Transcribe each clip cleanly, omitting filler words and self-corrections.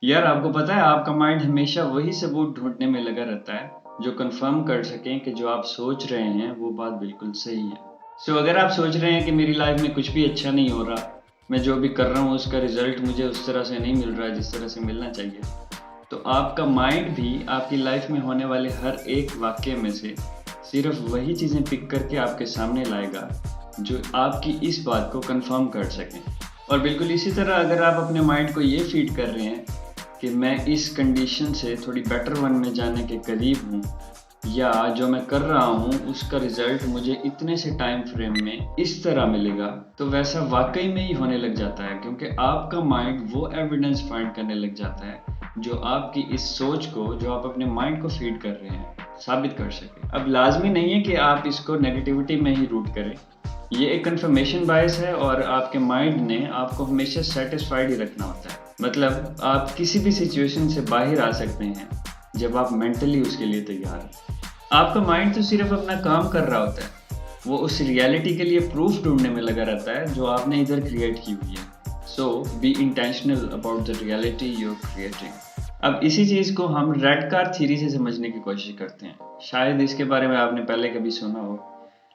यार आपको पता है आपका माइंड हमेशा वही सबूत ढूंढने में लगा रहता है जो कंफर्म कर सकें कि जो आप सोच रहे हैं वो बात बिल्कुल सही है। अगर आप सोच रहे हैं कि मेरी लाइफ में कुछ भी अच्छा नहीं हो रहा, मैं जो भी कर रहा हूँ उसका रिजल्ट मुझे उस तरह से नहीं मिल रहा है जिस तरह से मिलना चाहिए, तो आपका माइंड भी आपकी लाइफ में होने वाले हर एक वाक्य में से सिर्फ वही चीज़ें पिक करके आपके सामने लाएगा जो आपकी इस बात को कंफर्म कर सकें। और बिल्कुल इसी तरह अगर आप अपने माइंड को ये फीड कर रहे हैं कि मैं इस कंडीशन से थोड़ी बेटर वन में जाने के करीब हूँ, या जो मैं कर रहा हूँ उसका रिजल्ट मुझे इतने से टाइम फ्रेम में इस तरह मिलेगा, तो वैसा वाकई में ही होने लग जाता है, क्योंकि आपका माइंड वो एविडेंस फाइंड करने लग जाता है जो आपकी इस सोच को, जो आप अपने माइंड को फीड कर रहे हैं, साबित कर सके। अब लाजमी नहीं है कि आप इसको नेगेटिविटी में ही रूट करें, ये एक कंफर्मेशन बायस है और आपके माइंड ने आपको हमेशा सेटिस्फाइड ही रखना होता है। मतलब आप किसी भी सिचुएशन से बाहर आ सकते हैं जब आप मेंटली उसके लिए तैयार हैं। आपका माइंड तो सिर्फ अपना काम कर रहा होता है, वो उस रियलिटी के लिए प्रूफ ढूंढने में लगा रहता है जो आपने इधर क्रिएट की हुई है। So be intentional about the reality you are creating. अब इसी चीज़ को हम रेड कार थ्योरी से समझने की कोशिश करते हैं। शायद इसके बारे में आपने पहले कभी सुना हो,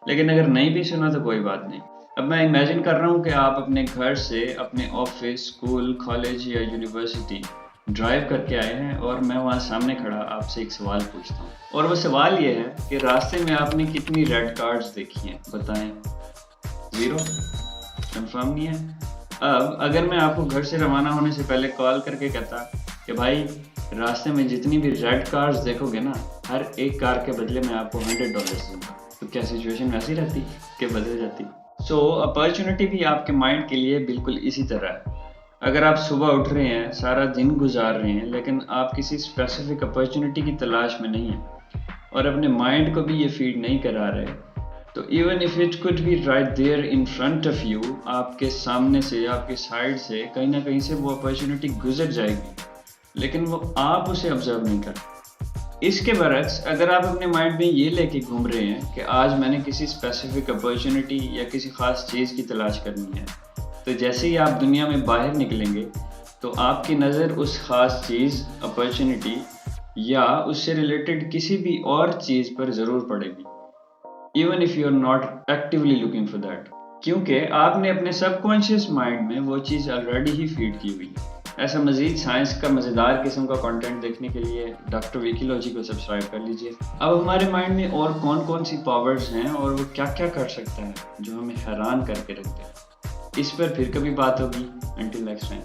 लेकिन अगर नहीं भी सुना तो कोई बात नहीं। अब मैं इमेजिन कर रहा हूँ कि आप अपने घर से अपने ऑफिस, स्कूल, कॉलेज या यूनिवर्सिटी ड्राइव करके आए हैं और मैं वहाँ सामने खड़ा आपसे एक सवाल पूछता हूँ, और वो सवाल ये है कि रास्ते में आपने कितनी रेड कार्ड्स देखी हैं, बताएं। 0? कंफर्म नहीं है। अब अगर मैं आपको घर से रवाना होने से पहले कॉल करके कहता कि भाई रास्ते में जितनी भी रेड कार्ड्स देखोगे ना, हर एक कार के बदले में आपको $100 दूंगा, तो क्या सिचुएशन वैसी रहती कि बदल जाती? अपॉर्चुनिटी भी आपके माइंड के लिए बिल्कुल इसी तरह है। अगर आप सुबह उठ रहे हैं, सारा दिन गुजार रहे हैं, लेकिन आप किसी स्पेसिफिक अपॉर्चुनिटी की तलाश में नहीं हैं और अपने माइंड को भी ये फीड नहीं करा रहे, तो even if it could be right there in front of you, आपके सामने से, आपके साइड से कहीं ना कहीं से वो अपॉर्चुनिटी गुजर जाएगी, लेकिन वो आप उसे ऑब्जर्व नहीं कर। इसके बरक्स अगर आप अपने माइंड में ये लेके घूम रहे हैं कि आज मैंने किसी स्पेसिफिक अपॉर्चुनिटी या किसी खास चीज़ की तलाश करनी है, तो जैसे ही आप दुनिया में बाहर निकलेंगे तो आपकी नज़र उस खास चीज़, अपॉर्चुनिटी या उससे रिलेटेड किसी भी और चीज़ पर ज़रूर पड़ेगी, even if you are not actively looking for that, क्योंकि आपने अपने सबकॉन्शियस माइंड में वो चीज़ ऑलरेडी ही फीड की हुई है। ऐसा मज़ीद साइंस का मज़ेदार किस्म का कंटेंट देखने के लिए डॉक्टर विकीलॉजी को सब्सक्राइब कर लीजिए। अब हमारे माइंड में और कौन कौन सी पावर्स हैं और वो क्या क्या कर सकता है जो हमें हैरान करके रखते हैं, इस पर फिर कभी बात होगी। Until next time.